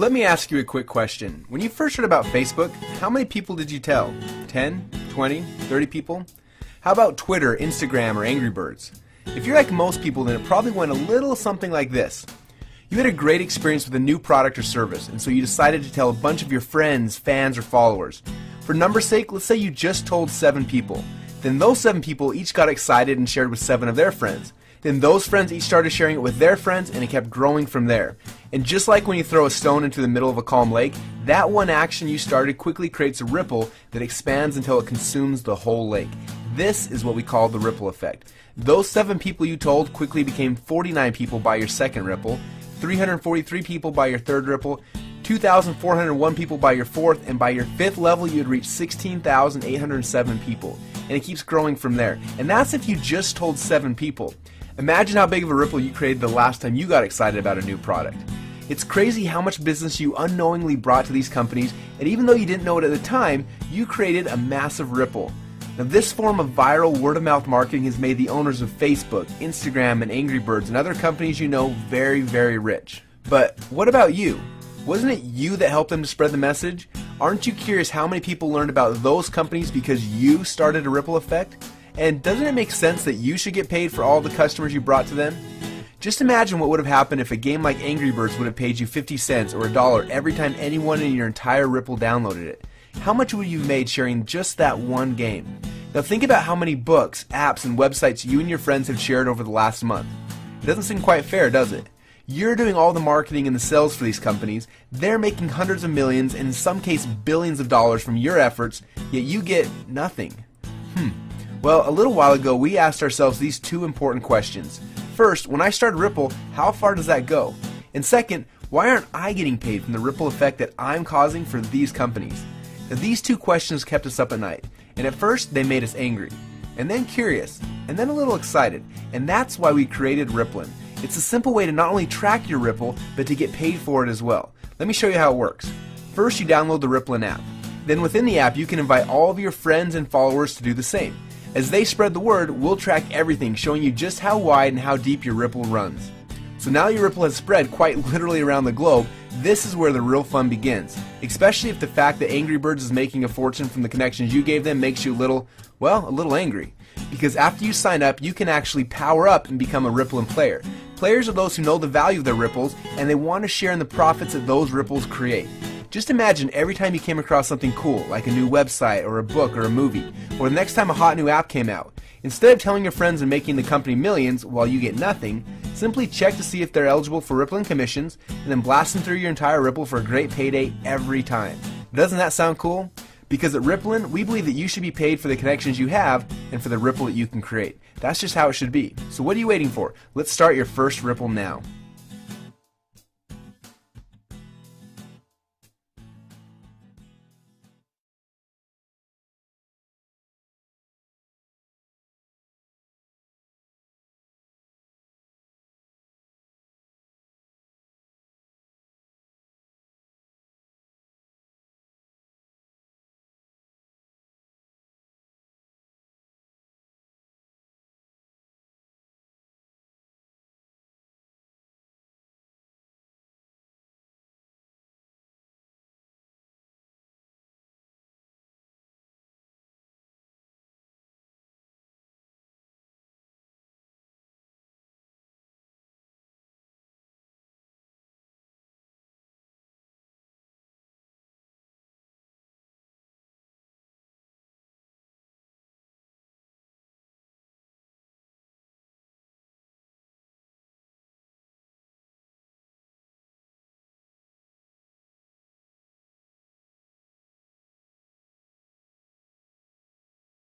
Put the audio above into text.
Let me ask you a quick question. When you first heard about Facebook, how many people did you tell? 10, 20, 30 people? How about Twitter, Instagram, or Angry Birds? If you're like most people, then it probably went a little something like this. You had a great experience with a new product or service, and so you decided to tell a bunch of your friends, fans, or followers. For numbers' sake, let's say you just told 7 people. Then those 7 people each got excited and shared with 7 of their friends. Then those friends each started sharing it with their friends, and it kept growing from there. And just like when you throw a stone into the middle of a calm lake, that one action you started quickly creates a ripple that expands until it consumes the whole lake. This is what we call the ripple effect. Those 7 people you told quickly became 49 people by your second ripple, 343 people by your third ripple, 2,401 people by your fourth, and by your 5th level you had reached 16,807 people. And it keeps growing from there. And that's if you just told 7 people. Imagine how big of a ripple you created the last time you got excited about a new product. It's crazy how much business you unknowingly brought to these companies, and even though you didn't know it at the time, you created a massive ripple. Now, this form of viral word-of-mouth marketing has made the owners of Facebook, Instagram, and Angry Birds and other companies you know very, very rich. But what about you? Wasn't it you that helped them to spread the message? Aren't you curious how many people learned about those companies because you started a ripple effect? And doesn't it make sense that you should get paid for all the customers you brought to them? Just imagine what would have happened if a game like Angry Birds would have paid you 50 cents or $1 every time anyone in your entire Ripple downloaded it. How much would you have made sharing just that one game? Now think about how many books, apps, and websites you and your friends have shared over the last month. It doesn't seem quite fair, does it? You're doing all the marketing and the sales for these companies, they're making hundreds of millions and in some cases billions of dollars from your efforts, yet you get nothing. Well, a little while ago we asked ourselves these 2 important questions. First, when I started Ripple, how far does that go? And second, why aren't I getting paid from the ripple effect that I'm causing for these companies? Now, these 2 questions kept us up at night, and at first they made us angry, and then curious, and then a little excited, and that's why we created Rippln. It's a simple way to not only track your Ripple, but to get paid for it as well. Let me show you how it works. First, you download the Rippln app. Then within the app, you can invite all of your friends and followers to do the same. As they spread the word, we'll track everything, showing you just how wide and how deep your Ripple runs. So now your Ripple has spread quite literally around the globe. This is where the real fun begins, especially if the fact that Angry Birds is making a fortune from the connections you gave them makes you a little angry. Because after you sign up, you can actually power up and become a Rippln player. Players are those who know the value of their ripples and they want to share in the profits that those ripples create. Just imagine every time you came across something cool, like a new website or a book or a movie, or the next time a hot new app came out. Instead of telling your friends and making the company millions while you get nothing, simply check to see if they're eligible for Rippln commissions and then blast them through your entire Ripple for a great payday every time. Doesn't that sound cool? Because at Rippln, we believe that you should be paid for the connections you have and for the ripple that you can create. That's just how it should be. So what are you waiting for? Let's start your first Ripple now.